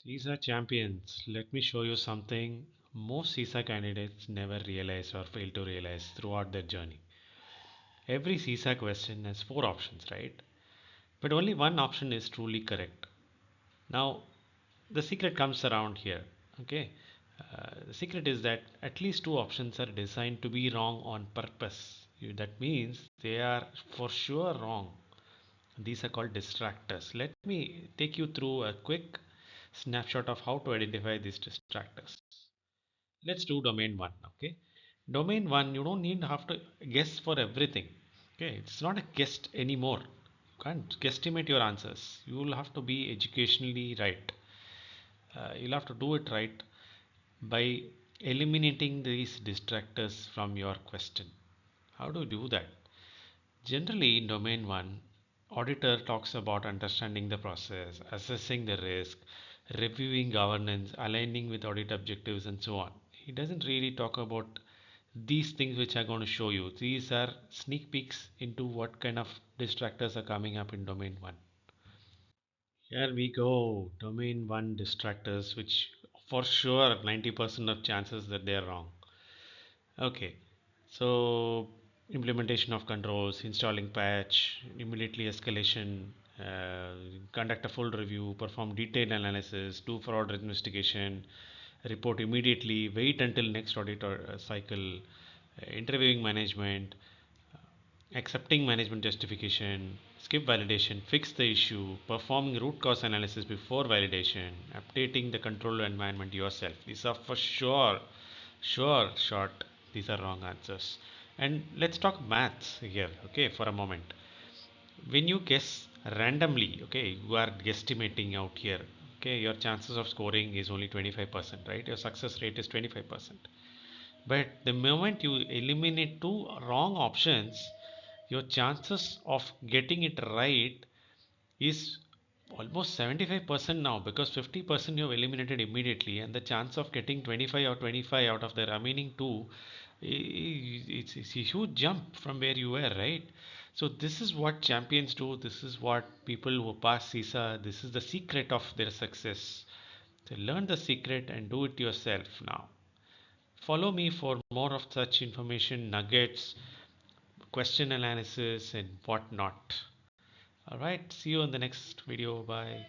CISA champions, let me show you something most CISA candidates never realize or fail to realize throughout their journey. Every CISA question has four options, right? But only one option is truly correct. Now, the secret comes around here. Okay, the secret is that at least two options are designed to be wrong on purpose. That means they are for sure wrong. These are called distractors. Let me take you through a quick snapshot of how to identify these distractors. Let's do domain one. Okay, domain one, you don't need to have to guess for everything. Okay, it's not a guess anymore. You can't guesstimate your answers. You will have to be educationally right. You'll have to do it right by eliminating these distractors from your question. How do you do that? Generally, in domain one, auditor talks about understanding the process, assessing the risk, reviewing governance, aligning with audit objectives, and so on. He doesn't really talk about these things which I'm going to show you. These are sneak peeks into what kind of distractors are coming up in domain one. Here we go. Domain one distractors, which for sure 90% of chances that they are wrong. Okay, so implementation of controls, installing patch, immediately escalation, conduct a full review, perform detailed analysis, do fraud investigation, report immediately, wait until next audit or cycle, interviewing management, accepting management justification, skip validation, fix the issue, performing root cause analysis before validation, updating the control environment yourself. These are for sure, short. These are wrong answers. And let's talk maths here, okay, for a moment. When you guess randomly, okay, you are guesstimating out here, okay, your chances of scoring is only 25%, right? Your success rate is 25%. But the moment you eliminate two wrong options, your chances of getting it right is almost 75% now, because 50% you have eliminated immediately, and the chance of getting 25 or 25 out of the remaining two, it's a huge jump from where you were, right? So this is what champions do. This is what people who pass CISA, this is the secret of their success. So learn the secret and do it yourself now. Follow me for more of such information nuggets, question analysis, and whatnot. All right, see you in the next video. Bye.